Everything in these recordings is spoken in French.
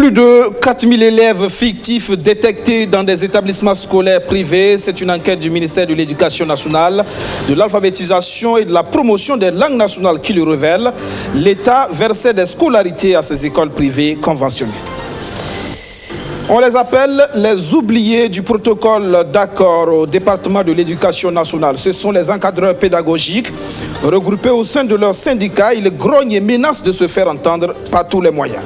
Plus de 4000 élèves fictifs détectés dans des établissements scolaires privés. C'est une enquête du ministère de l'Éducation nationale, de l'alphabétisation et de la promotion des langues nationales qui le révèle. L'État versait des scolarités à ces écoles privées conventionnées. On les appelle les oubliés du protocole d'accord au département de l'Éducation nationale. Ce sont les encadreurs pédagogiques regroupés au sein de leur syndicat. Ils grognent et menacent de se faire entendre par tous les moyens.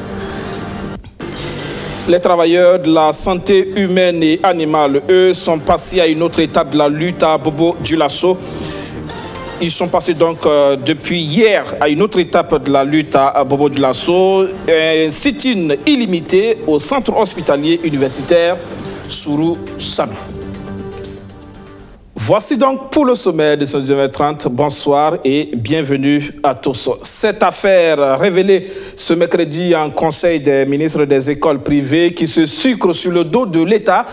Les travailleurs de la santé humaine et animale, eux, sont passés à une autre étape de la lutte à Bobo-Dioulasso. Ils sont passés donc depuis hier à une autre étape de la lutte à Bobo-Dioulasso, un sit-in illimité au centre hospitalier universitaire Sourou Sadou. Voici donc pour le sommet de ce 19h30. Bonsoir et bienvenue à tous. Cette affaire révélée ce mercredi en Conseil des ministres des écoles privées qui se sucre sur le dos de l'État.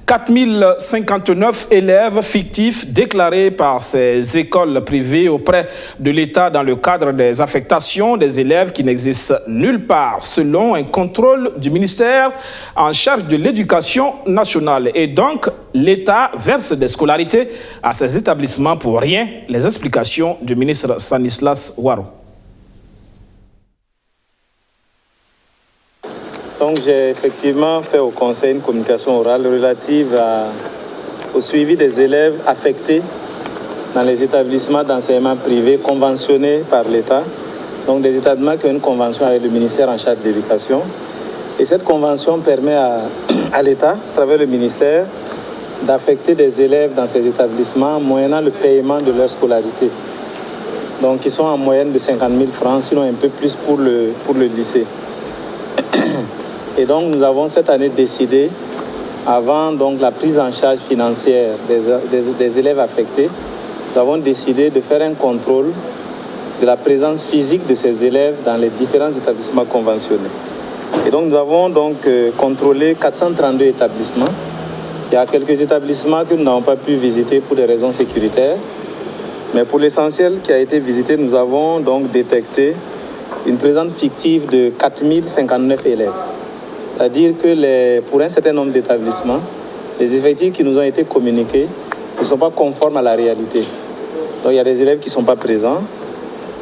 4059 élèves fictifs déclarés par ces écoles privées auprès de l'État dans le cadre des affectations des élèves qui n'existent nulle part, selon un contrôle du ministère en charge de l'éducation nationale. Et donc, l'État verse des scolarités à ces établissements pour rien. Les explications du ministre Stanislas Waro. Donc j'ai effectivement fait au Conseil une communication orale relative au suivi des élèves affectés dans les établissements d'enseignement privé conventionnés par l'État. Donc des établissements qui ont une convention avec le ministère en charge de l'éducation. Et cette convention permet à l'État, à travers le ministère, d'affecter des élèves dans ces établissements moyennant le paiement de leur scolarité. Donc ils sont en moyenne de 50 000 francs, sinon un peu plus pour le lycée. Et donc nous avons cette année décidé, avant donc la prise en charge financière des élèves affectés, nous avons décidé de faire un contrôle de la présence physique de ces élèves dans les différents établissements conventionnés. Et donc nous avons donc contrôlé 432 établissements. Il y a quelques établissements que nous n'avons pas pu visiter pour des raisons sécuritaires. Mais pour l'essentiel qui a été visité, nous avons donc détecté une présence fictive de 4059 élèves. C'est-à-dire que pour un certain nombre d'établissements, les effectifs qui nous ont été communiqués ne sont pas conformes à la réalité. Donc il y a des élèves qui ne sont pas présents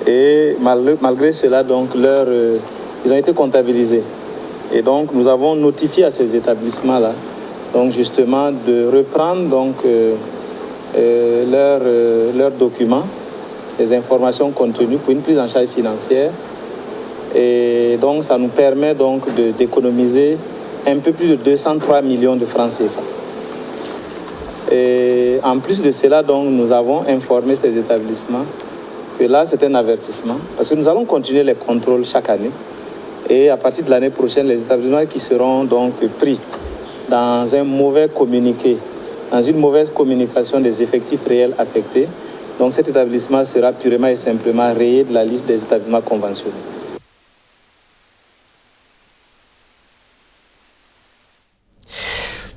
et malgré cela, donc, ils ont été comptabilisés. Et donc nous avons notifié à ces établissements-là donc, justement de reprendre donc, leurs documents, les informations contenues pour une prise en charge financière. Et donc, ça nous permet donc d'économiser un peu plus de 203 millions de francs CFA. Et en plus de cela, donc, nous avons informé ces établissements que là, c'est un avertissement, parce que nous allons continuer les contrôles chaque année. Et à partir de l'année prochaine, les établissements qui seront donc pris dans un mauvais communiqué, dans une mauvaise communication des effectifs réels affectés, donc cet établissement sera purement et simplement rayé de la liste des établissements conventionnés.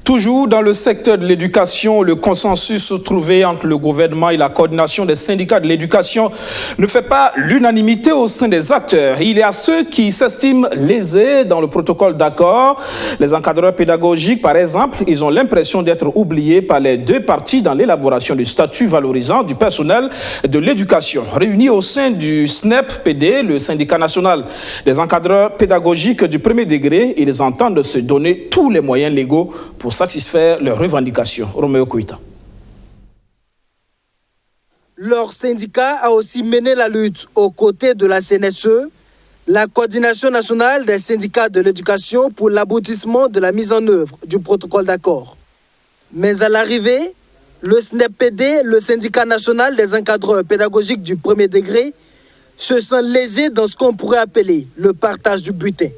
Toujours dans le secteur de l'éducation, le consensus trouvé entre le gouvernement et la coordination des syndicats de l'éducation ne fait pas l'unanimité au sein des acteurs. Il y a ceux qui s'estiment lésés dans le protocole d'accord. Les encadreurs pédagogiques, par exemple, ils ont l'impression d'être oubliés par les deux parties dans l'élaboration du statut valorisant du personnel de l'éducation. Réunis au sein du SNEP-PD, le syndicat national des encadreurs pédagogiques du premier degré, ils entendent se donner tous les moyens légaux pour satisfaire leurs revendications. Roméo Koïta. Leur syndicat a aussi mené la lutte aux côtés de la CNSE, la coordination nationale des syndicats de l'éducation pour l'aboutissement de la mise en œuvre du protocole d'accord. Mais à l'arrivée, le SNEP-PD, le syndicat national des encadreurs pédagogiques du premier degré, se sent lésé dans ce qu'on pourrait appeler le partage du butin.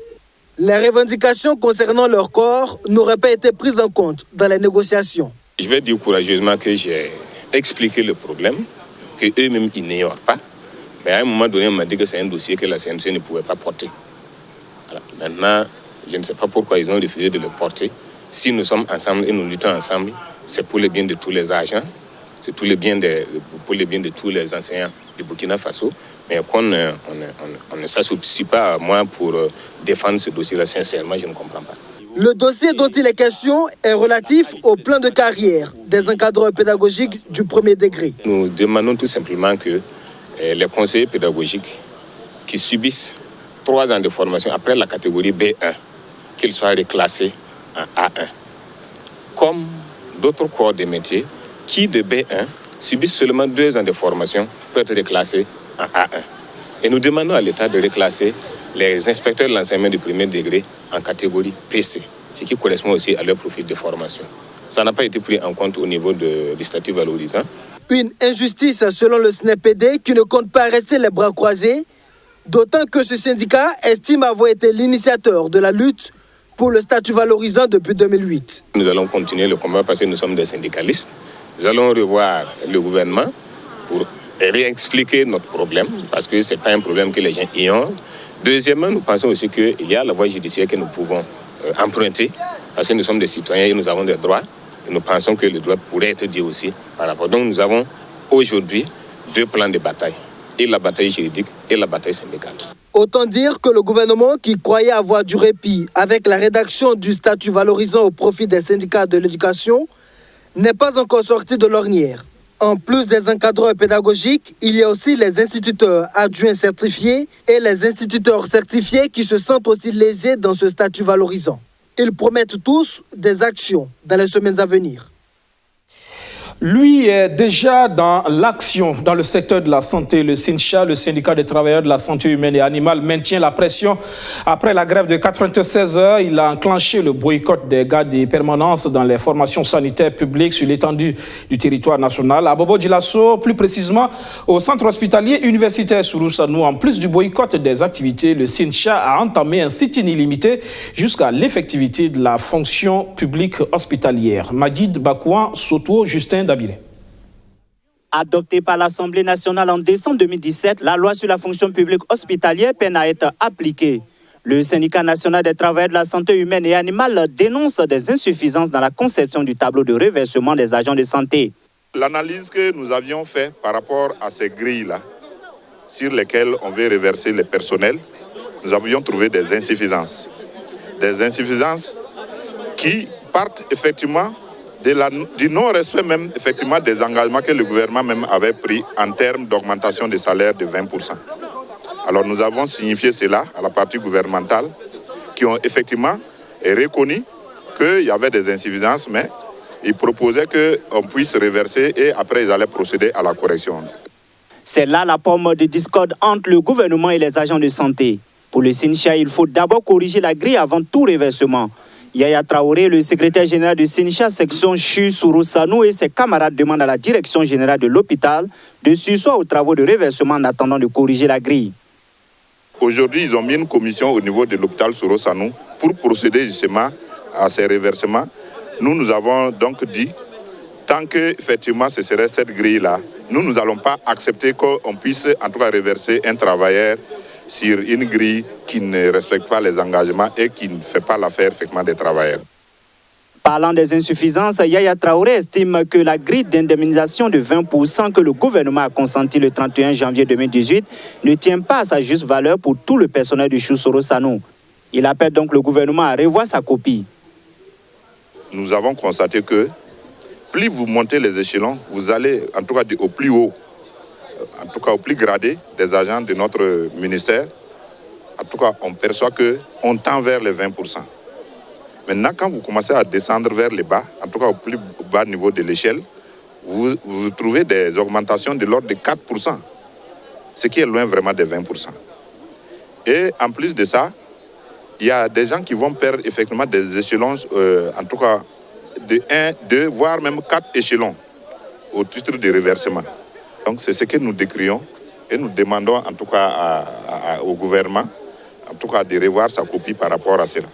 Les revendications concernant leur corps n'auraient pas été prises en compte dans les négociations. Je vais dire courageusement que j'ai expliqué le problème, qu'eux-mêmes ils n'ignorent pas. Mais à un moment donné, on m'a dit que c'est un dossier que la CNC ne pouvait pas porter. Voilà. Maintenant, je ne sais pas pourquoi ils ont refusé de le porter. Si nous sommes ensemble et nous luttons ensemble, c'est pour le bien de tous les agents c'est pour le bien de tous les enseignants du Burkina Faso, mais qu'on ne s'associe pas à moi pour défendre ce dossier-là, sincèrement, je ne comprends pas. Le dossier dont il est question est relatif au plan de carrière des encadreurs pédagogiques du premier degré. Nous demandons tout simplement que les conseillers pédagogiques qui subissent 3 ans de formation après la catégorie B1, qu'ils soient reclassés en A1, comme d'autres corps de métier qui de B1 subissent seulement 2 ans de formation pour être reclassés en A1. Et nous demandons à l'État de reclasser les inspecteurs de l'enseignement du premier degré en catégorie PC, ce qui correspond aussi à leur profil de formation. Ça n'a pas été pris en compte au niveau du statut valorisant. Une injustice selon le SNEPD qui ne compte pas rester les bras croisés, d'autant que ce syndicat estime avoir été l'initiateur de la lutte pour le statut valorisant depuis 2008. Nous allons continuer le combat parce que nous sommes des syndicalistes. Nous allons revoir le gouvernement pour réexpliquer notre problème parce que ce n'est pas un problème que les gens ignorent. Deuxièmement, nous pensons aussi qu'il y a la voie judiciaire que nous pouvons emprunter parce que nous sommes des citoyens et nous avons des droits. Et nous pensons que le droit pourrait être dit aussi par rapport. Donc nous avons aujourd'hui 2 plans de bataille, et la bataille juridique et la bataille syndicale. Autant dire que le gouvernement qui croyait avoir du répit avec la rédaction du statut valorisant au profit des syndicats de l'éducation n'est pas encore sorti de l'ornière. En plus des encadreurs pédagogiques, il y a aussi les instituteurs adjoints certifiés et les instituteurs certifiés qui se sentent aussi lésés dans ce statut valorisant. Ils promettent tous des actions dans les semaines à venir. Lui est déjà dans l'action dans le secteur de la santé. Le SYNCHA, le syndicat des travailleurs de la santé humaine et animale, maintient la pression. Après la grève de 96 heures, il a enclenché le boycott des gardes de permanence dans les formations sanitaires publiques sur l'étendue du territoire national. À Bobo Dioulasso, plus précisément au centre hospitalier universitaire Sourousanou, en plus du boycott des activités, le SYNCHA a entamé un sit-in illimité jusqu'à l'effectivité de la fonction publique hospitalière. Majid Bakouan, Soto, Justin Dabile. Adoptée par l'Assemblée nationale en décembre 2017, la loi sur la fonction publique hospitalière peine à être appliquée. Le syndicat national des travailleurs de la santé humaine et animale dénonce des insuffisances dans la conception du tableau de reversement des agents de santé. L'analyse que nous avions faite par rapport à ces grilles-là, sur lesquelles on veut reverser les personnels, nous avions trouvé des insuffisances. Des insuffisances qui partent effectivement du non-respect même effectivement des engagements que le gouvernement même avait pris en termes d'augmentation des salaires de 20%. Alors nous avons signifié cela à la partie gouvernementale qui ont effectivement reconnu qu'il y avait des insuffisances, mais ils proposaient qu'on puisse reverser et après ils allaient procéder à la correction. C'est là la pomme de discorde entre le gouvernement et les agents de santé. Pour le SYNCHA, il faut d'abord corriger la grille avant tout reversement. Yaya Traoré, le secrétaire général du SYNCHA section CHU Sourousanou et ses camarades demandent à la direction générale de l'hôpital de surseoir aux travaux de reversement en attendant de corriger la grille. Aujourd'hui, ils ont mis une commission au niveau de l'hôpital Sourousanou pour procéder justement à ces reversements. Nous avons donc dit, tant que effectivement ce serait cette grille-là, nous n'allons pas accepter qu'on puisse en tout cas reverser un travailleur sur une grille qui ne respecte pas les engagements et qui ne fait pas l'affaire effectivement des travailleurs. Parlant des insuffisances, Yaya Traoré estime que la grille d'indemnisation de 20% que le gouvernement a consentie le 31 janvier 2018 ne tient pas à sa juste valeur pour tout le personnel du CHU Sourousanou. Il appelle donc le gouvernement à revoir sa copie. Nous avons constaté que plus vous montez les échelons, vous allez en tout cas au plus haut, en tout cas au plus gradé des agents de notre ministère. En tout cas, on perçoit qu'on tend vers les 20%. Maintenant, quand vous commencez à descendre vers les bas, en tout cas au plus bas niveau de l'échelle, vous trouvez des augmentations de l'ordre de 4%, ce qui est loin vraiment des 20%. Et en plus de ça, il y a des gens qui vont perdre effectivement des échelons, en tout cas de 1, 2, voire même 4 échelons au titre de reversement. Donc c'est ce que nous décrions et nous demandons en tout cas au gouvernement, en tout cas de revoir sa copie par rapport à cela.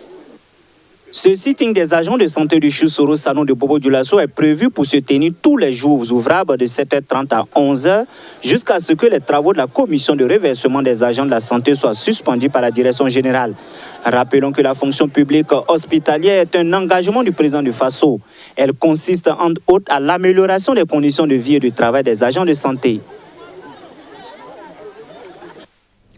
Ce sitting des agents de santé du Chusoro Salon de Bobo Dioulasso est prévu pour se tenir tous les jours ouvrables de 7h30 à 11h jusqu'à ce que les travaux de la commission de reversement des agents de la santé soient suspendus par la direction générale. Rappelons que la fonction publique hospitalière est un engagement du président du FASO. Elle consiste entre autres à l'amélioration des conditions de vie et de travail des agents de santé.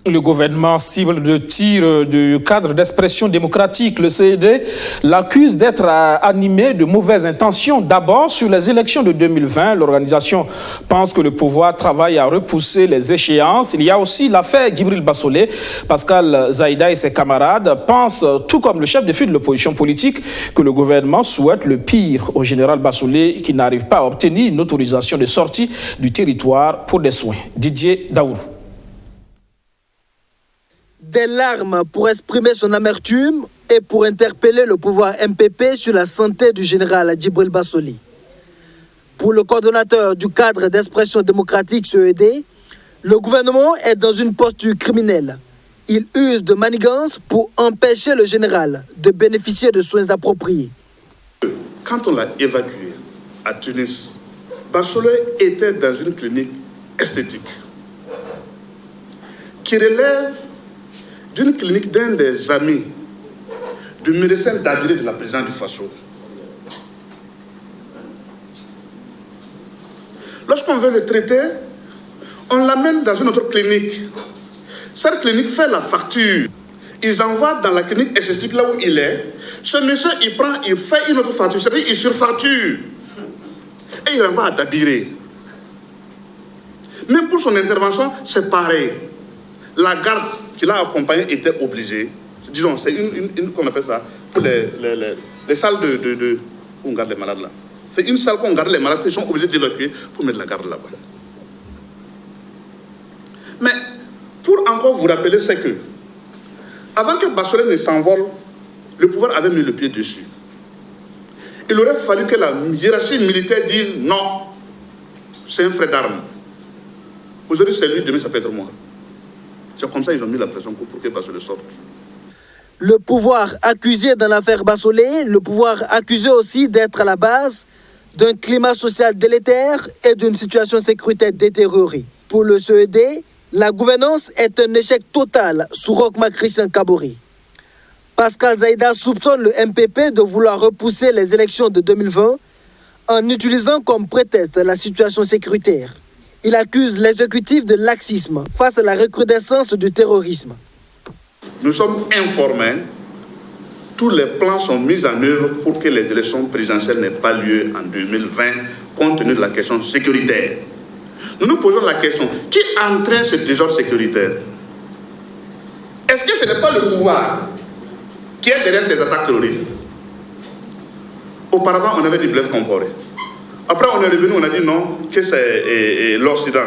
Le gouvernement cible de tir du cadre d'expression démocratique. Le CED l'accuse d'être animé de mauvaises intentions. D'abord, sur les élections de 2020, l'organisation pense que le pouvoir travaille à repousser les échéances. Il y a aussi l'affaire Djibril Bassolé. Pascal Zaïda et ses camarades pensent, tout comme le chef de file de l'opposition politique, que le gouvernement souhaite le pire au général Bassolé qui n'arrive pas à obtenir une autorisation de sortie du territoire pour des soins. Didier Daourou. Des larmes pour exprimer son amertume et pour interpeller le pouvoir MPP sur la santé du général Djibril Bassolé. Pour le coordonnateur du cadre d'expression démocratique CED, le gouvernement est dans une posture criminelle. Il use de manigance pour empêcher le général de bénéficier de soins appropriés. Quand on l'a évacué à Tunis, Bassolé était dans une clinique esthétique qui relève d'une clinique d'un des amis du médecin d'adresse de la présidente du FASO. Lorsqu'on veut le traiter, on l'amène dans une autre clinique. Cette clinique fait la facture. Ils envoient dans la clinique esthétique là où il est. Ce monsieur, il fait une autre facture, c'est-à-dire il surfacture. Et il envoie à Dabiré. Même pour son intervention, c'est pareil. La garde qui l'a accompagné était obligée, disons, c'est une qu'on appelle ça, pour les salles où on garde les malades là. C'est une salle où on garde les malades qui sont obligés d'évacuer pour mettre la garde là-bas. Mais pour encore vous rappeler, c'est que avant que Bassolé ne s'envole, le pouvoir avait mis le pied dessus. Il aurait fallu que la hiérarchie militaire dise non, c'est un frère d'armes. Aujourd'hui c'est lui, demain ça peut être moi. C'est comme ça qu'ils ont mis la pression pour que Bassolé sorte. Le pouvoir accusé dans l'affaire Bassolé, le pouvoir accusé aussi d'être à la base d'un climat social délétère et d'une situation sécuritaire détériorée. Pour le CED, la gouvernance est un échec total sous Roch-Marc Christian Kaboré. Pascal Zaïda soupçonne le MPP de vouloir repousser les élections de 2020 en utilisant comme prétexte la situation sécuritaire. Il accuse l'exécutif de laxisme face à la recrudescence du terrorisme. Nous sommes informés, tous les plans sont mis en œuvre pour que les élections présidentielles n'aient pas lieu en 2020, compte tenu de la question sécuritaire. Nous nous posons la question, qui entraîne ce désordre sécuritaire? Est-ce que ce n'est pas le pouvoir qui est derrière ces attaques terroristes? Auparavant, on avait dit Blaise Compaoré. Après, on est revenu, on a dit non, que c'est l'Occident.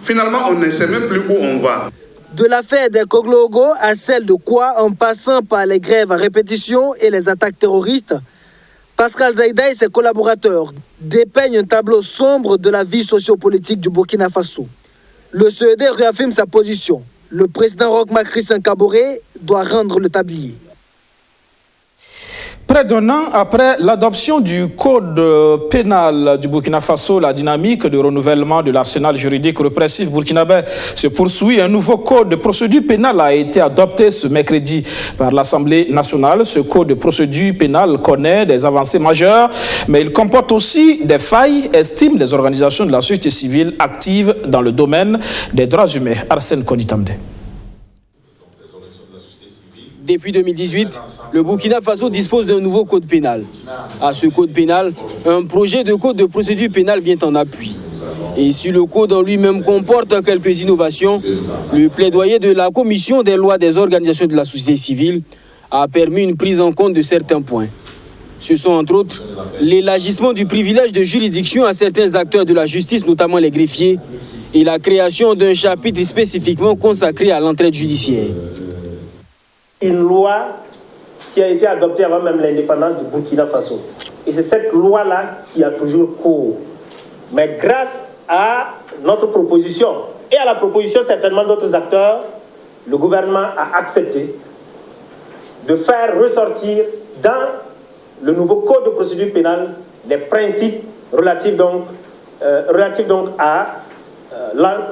Finalement, on ne sait même plus où on va. De l'affaire des Koglogo à celle de Kwa, en passant par les grèves à répétition et les attaques terroristes, Pascal Zaïda et ses collaborateurs dépeignent un tableau sombre de la vie sociopolitique du Burkina Faso. Le CED réaffirme sa position. Le président Roch-Marc Christian Kaboré doit rendre le tablier. Près d'un an après l'adoption du code pénal du Burkina Faso, la dynamique de renouvellement de l'arsenal juridique répressif burkinabé se poursuit. Un nouveau code de procédure pénale a été adopté ce mercredi par l'Assemblée nationale. Ce code de procédure pénale connaît des avancées majeures, mais il comporte aussi des failles, estiment les organisations de la société civile actives dans le domaine des droits humains. Arsène Konitamde. Depuis 2018, le Burkina Faso dispose d'un nouveau code pénal. À ce code pénal, un projet de code de procédure pénale vient en appui. Et si le code en lui-même comporte quelques innovations, le plaidoyer de la Commission des lois des organisations de la société civile a permis une prise en compte de certains points. Ce sont entre autres l'élargissement du privilège de juridiction à certains acteurs de la justice, notamment les greffiers, et la création d'un chapitre spécifiquement consacré à l'entraide judiciaire. Une loi qui a été adoptée avant même l'indépendance du Burkina Faso. Et c'est cette loi-là qui a toujours cours. Mais grâce à notre proposition et à la proposition certainement d'autres acteurs, le gouvernement a accepté de faire ressortir dans le nouveau code de procédure pénale les principes relatifs donc à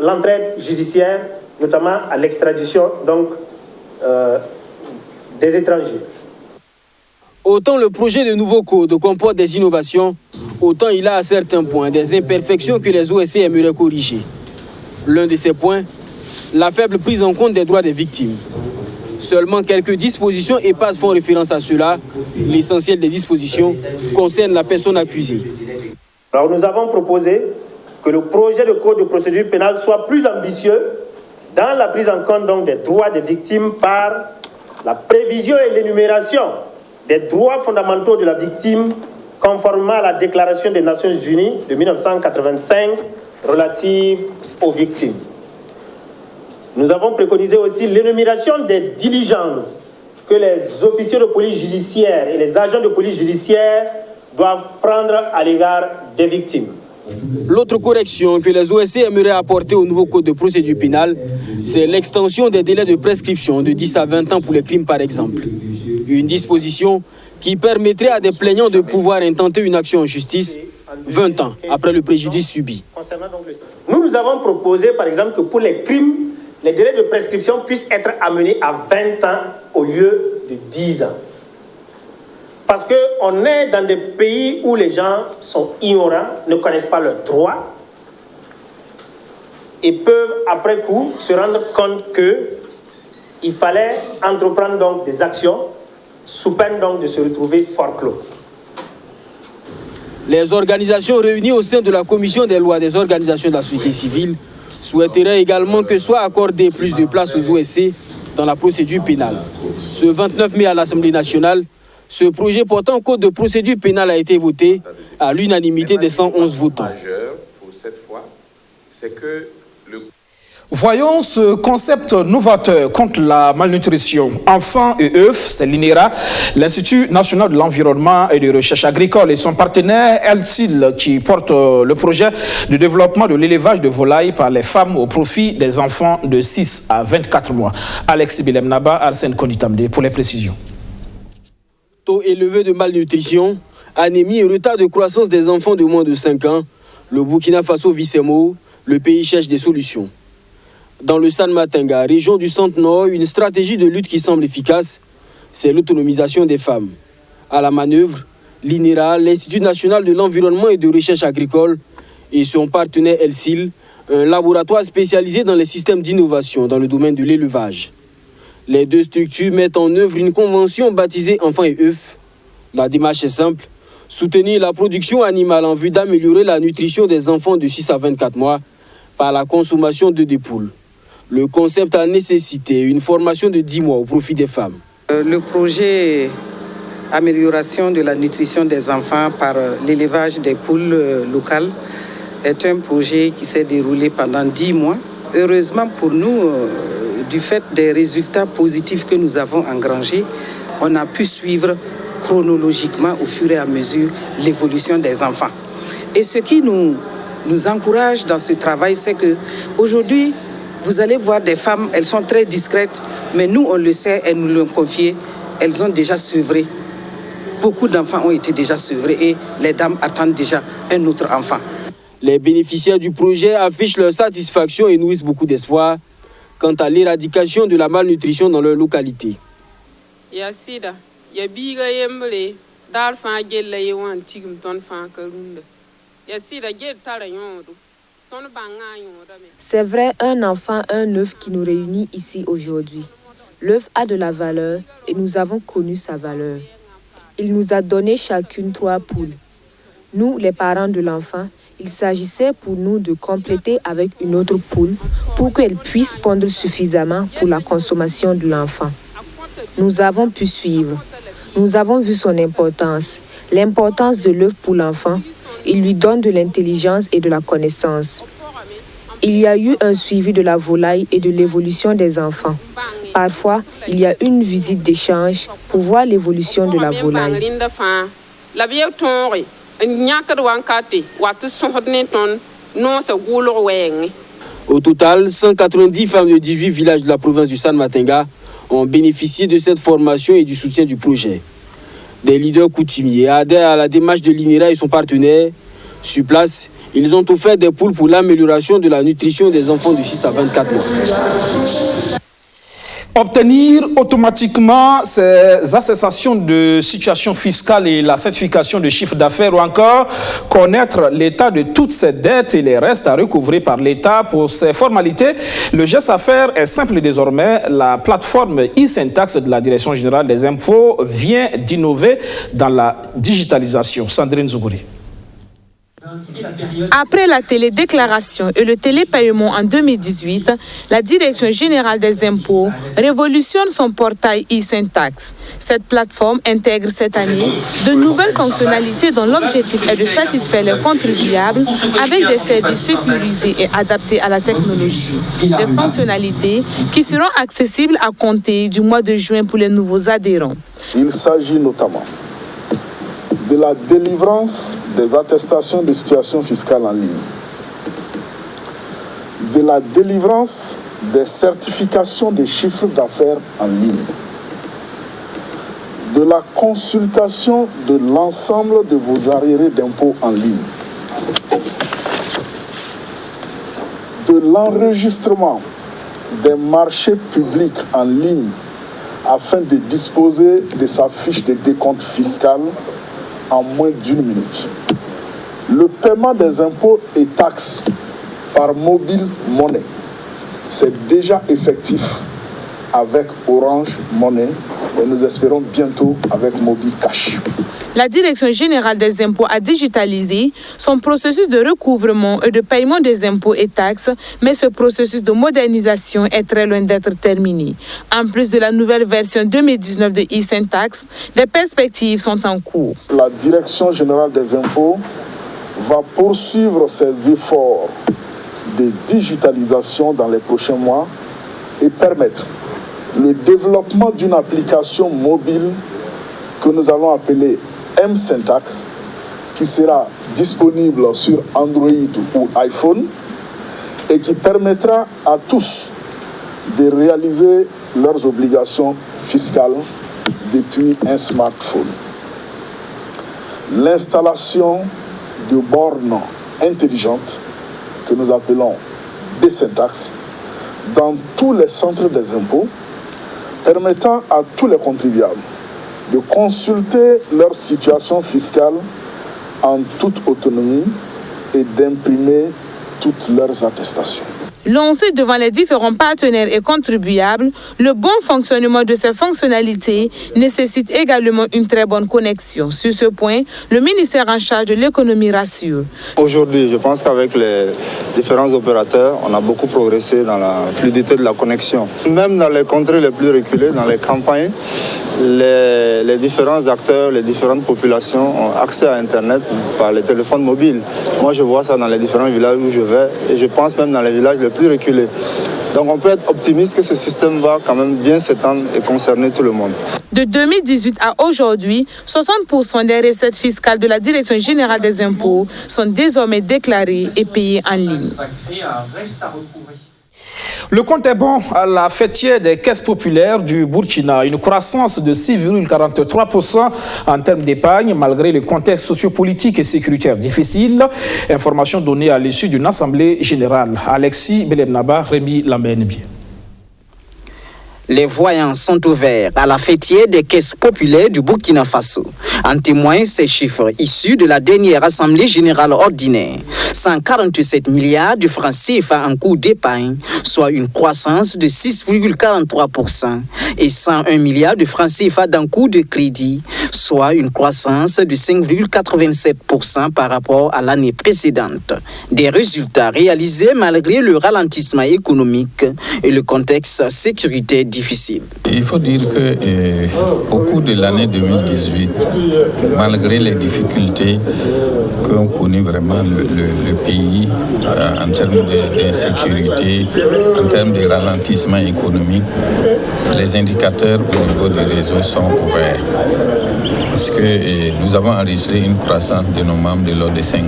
l'entraide judiciaire, notamment à l'extradition donc des étrangers. Autant le projet de nouveau code comporte des innovations, autant il a à certains points des imperfections que les OSC aimeraient corriger. L'un de ces points, la faible prise en compte des droits des victimes. Seulement quelques dispositions EPAS font référence à cela. L'essentiel des dispositions concerne la personne accusée. Alors nous avons proposé que le projet de code de procédure pénale soit plus ambitieux dans la prise en compte donc, des droits des victimes par la prévision et l'énumération des droits fondamentaux de la victime conformément à la Déclaration des Nations Unies de 1985 relative aux victimes. Nous avons préconisé aussi l'énumération des diligences que les officiers de police judiciaire et les agents de police judiciaire doivent prendre à l'égard des victimes. L'autre correction que les OSC aimeraient apporter au nouveau code de procédure pénale, c'est l'extension des délais de prescription de 10 à 20 ans pour les crimes par exemple. Une disposition qui permettrait à des plaignants de pouvoir intenter une action en justice 20 ans après le préjudice subi. Nous avons proposé par exemple que pour les crimes, les délais de prescription puissent être amenés à 20 ans au lieu de 10 ans. Parce qu'on est dans des pays où les gens sont ignorants, ne connaissent pas leurs droits et peuvent après coup se rendre compte qu'il fallait entreprendre donc des actions sous peine donc de se retrouver forclos. Les organisations réunies au sein de la commission des lois des organisations de la société civile souhaiteraient également que soit accordé plus de place aux OSC dans la procédure pénale. Ce 29 mai à l'Assemblée nationale, ce projet portant code de procédure pénale a été voté à l'unanimité des 111 votants. Voyons ce concept novateur contre la malnutrition. Enfants et œufs, c'est l'INERA, l'Institut national de l'environnement et de recherche agricole et son partenaire ELSIL qui porte le projet de développement de l'élevage de volailles par les femmes au profit des enfants de 6 à 24 mois. Alexis Bilemnaba, Arsène Konitamde pour les précisions. Taux élevé de malnutrition, anémie et retard de croissance des enfants de moins de 5 ans, le Burkina Faso vit ses maux, le pays cherche des solutions. Dans le San-Matenga, région du Centre-Nord, une stratégie de lutte qui semble efficace, c'est l'autonomisation des femmes. À la manœuvre, l'INERA, l'Institut national de l'environnement et de recherche agricole, et son partenaire ELSIL, un laboratoire spécialisé dans les systèmes d'innovation dans le domaine de l'élevage. Les deux structures mettent en œuvre une convention baptisée Enfants et œufs. La démarche est simple, soutenir la production animale en vue d'améliorer la nutrition des enfants de 6 à 24 mois par la consommation d'œufs de poule. Le concept a nécessité une formation de 10 mois au profit des femmes. Le projet Amélioration de la nutrition des enfants par l'élevage des poules locales est un projet qui s'est déroulé pendant 10 mois. Heureusement pour nous, du fait des résultats positifs que nous avons engrangés, on a pu suivre chronologiquement au fur et à mesure l'évolution des enfants. Et ce qui nous encourage dans ce travail, c'est qu'aujourd'hui, vous allez voir des femmes, elles sont très discrètes, mais nous, on le sait, elles nous l'ont confié, elles ont déjà sevré. Beaucoup d'enfants ont été déjà sevrés et les dames attendent déjà un autre enfant. Les bénéficiaires du projet affichent leur satisfaction et nourrissent beaucoup d'espoir quant à l'éradication de la malnutrition dans leur localité. C'est vrai, un enfant, un œuf qui nous réunit ici aujourd'hui. L'œuf a de la valeur et nous avons connu sa valeur. Il nous a donné chacune 3 poules. Nous, les parents de l'enfant, il s'agissait pour nous de compléter avec une autre poule pour qu'elle puisse pondre suffisamment pour la consommation de l'enfant. Nous avons pu suivre. Nous avons vu son importance, l'importance de l'œuf pour l'enfant. Il lui donne de l'intelligence et de la connaissance. Il y a eu un suivi de la volaille et de l'évolution des enfants. Parfois, il y a une visite d'échange pour voir l'évolution de la volaille. Au total, 190 femmes de 18 villages de la province du San-Matenga ont bénéficié de cette formation et du soutien du projet. Des leaders coutumiers adhèrent à la démarche de l'INERA et son partenaire. Sur place, ils ont offert des poules pour l'amélioration de la nutrition des enfants de 6 à 24 mois. Obtenir automatiquement ces attestations de situation fiscale et la certification de chiffre d'affaires ou encore connaître l'état de toutes ces dettes et les restes à recouvrer par l'État pour ces formalités. Le geste à faire est simple désormais. La plateforme e-Syntax de la Direction générale des impôts vient d'innover dans la digitalisation. Sandrine Zougouri. Après la télédéclaration et le télépaiement en 2018, la Direction générale des impôts révolutionne son portail e-Syntax. Cette plateforme intègre cette année de nouvelles fonctionnalités dont l'objectif est de satisfaire les contribuables avec des services sécurisés et adaptés à la technologie. Des fonctionnalités qui seront accessibles à compter du mois de juin pour les nouveaux adhérents. Il s'agit notamment de la délivrance des attestations de situation fiscale en ligne, de la délivrance des certifications de chiffres d'affaires en ligne, de la consultation de l'ensemble de vos arriérés d'impôts en ligne, de l'enregistrement des marchés publics en ligne afin de disposer de sa fiche de décompte fiscal en moins d'1 minute. Le paiement des impôts et taxes par mobile monnaie, c'est déjà effectif avec Orange Money et nous espérons bientôt avec Mobi Cash. La Direction générale des impôts a digitalisé son processus de recouvrement et de paiement des impôts et taxes, mais ce processus de modernisation est très loin d'être terminé. En plus de la nouvelle version 2019 de e-Syntax, des perspectives sont en cours. La Direction générale des impôts va poursuivre ses efforts de digitalisation dans les prochains mois et permettre le développement d'une application mobile que nous allons appeler m-Syntax, qui sera disponible sur Android ou iPhone et qui permettra à tous de réaliser leurs obligations fiscales depuis un smartphone. L'installation de bornes intelligentes que nous appelons b-Syntax dans tous les centres des impôts, permettant à tous les contribuables de consulter leur situation fiscale en toute autonomie et d'imprimer toutes leurs attestations. Lancé devant les différents partenaires et contribuables, le bon fonctionnement de ces fonctionnalités nécessite également une très bonne connexion. Sur ce point, le ministère en charge de l'économie rassure. Aujourd'hui, je pense qu'avec les différents opérateurs, on a beaucoup progressé dans la fluidité de la connexion. Même dans les contrées les plus reculées, dans les campagnes, les différents acteurs, les différentes populations ont accès à Internet par les téléphones mobiles. Moi, je vois ça dans les différents villages où je vais et je pense même dans les villages les plus reculés. Donc on peut être optimiste que ce système va quand même bien s'étendre et concerner tout le monde. De 2018 à aujourd'hui, 60% des recettes fiscales de la Direction générale des impôts sont désormais déclarées et payées en ligne. Le compte est bon à la fêtière des caisses populaires du Burkina. Une croissance de 6,43% en termes d'épargne, malgré le contexte sociopolitique et sécuritaire difficile. Information donnée à l'issue d'une assemblée générale. Alexis Belemnaba, Rémi Lambenbier. Les voyants sont ouverts à la fêtière des caisses populaires du Burkina Faso. En témoignent ces chiffres issus de la dernière Assemblée générale ordinaire. 147 milliards de francs CFA en cours d'épargne, soit une croissance de 6,43%, et 101 milliards de francs CFA d'encours de crédit, soit une croissance de 5,87% par rapport à l'année précédente. Des résultats réalisés malgré le ralentissement économique et le contexte sécuritaire difficile. Il faut dire qu'au cours de l'année 2018, malgré les difficultés qu'ont connues vraiment le pays en termes d'insécurité, en termes de ralentissement économique, les indicateurs au niveau du réseau sont ouverts. Parce que nous avons enregistré une croissance de nos membres de l'ordre de 5%,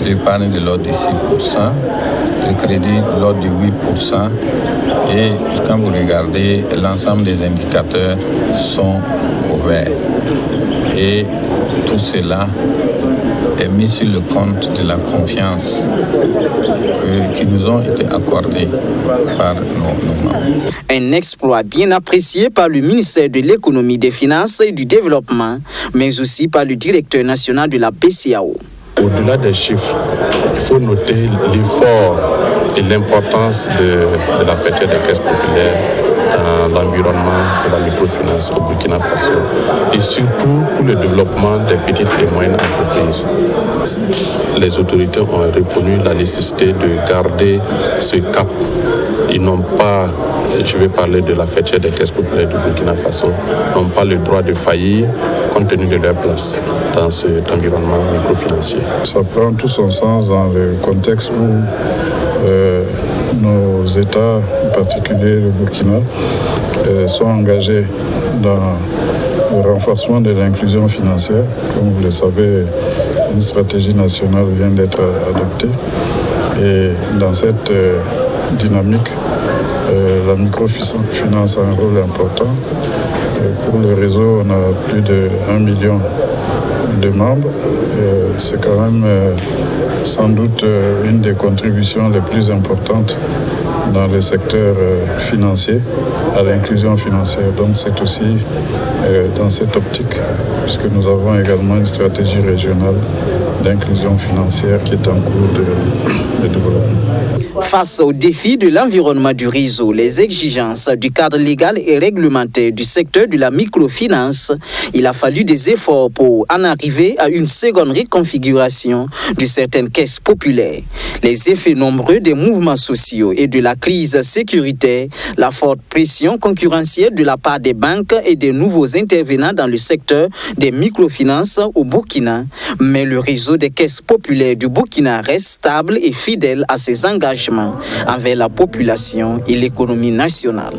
l'épargne de l'ordre de 6%, le crédit de l'ordre de 8%, Et quand vous regardez, l'ensemble des indicateurs sont au vert. Et tout cela est mis sur le compte de la confiance qui nous ont été accordés par nos membres. Un exploit bien apprécié par le ministère de l'Économie, des Finances et du Développement, mais aussi par le directeur national de la BCEAO. Au-delà des chiffres, il faut noter l'effort et l'importance de la fête des caisses populaires dans l'environnement de la microfinance au Burkina Faso et surtout pour le développement des petites et moyennes entreprises. Les autorités ont reconnu la nécessité de garder ce cap. Ils n'ont pas, je vais parler de la fête des caisses populaires du Burkina Faso, n'ont pas le droit de faillir compte tenu de leur place dans cet environnement microfinancier. Ça prend tout son sens dans le contexte où nos États, en particulier le Burkina, sont engagés dans le renforcement de l'inclusion financière. Comme vous le savez, une stratégie nationale vient d'être adoptée. Et dans cette dynamique, la microfinance a un rôle important. Pour le réseau, on a plus de 1 million de membres. C'est quand même sans doute une des contributions les plus importantes dans le secteur financier à l'inclusion financière. Donc c'est aussi dans cette optique, puisque nous avons également une stratégie régionale d'inclusion financière qui est en cours de développement. Face aux défis de l'environnement du réseau, les exigences du cadre légal et réglementaire du secteur de la microfinance, il a fallu des efforts pour en arriver à une seconde reconfiguration de certaines caisses populaires. Les effets nombreux des mouvements sociaux et de la crise sécuritaire, la forte pression concurrentielle de la part des banques et des nouveaux intervenants dans le secteur des microfinances au Burkina, mais le réseau des caisses populaires du Burkina reste stable et fidèle à ses engagements envers la population et l'économie nationale.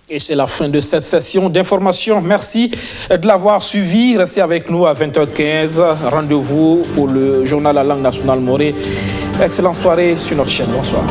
Et c'est la fin de cette session d'information. Merci de l'avoir suivi. Restez avec nous à 20h15. Rendez-vous pour le journal à langue nationale Morée. Excellente soirée sur notre chaîne. Bonsoir.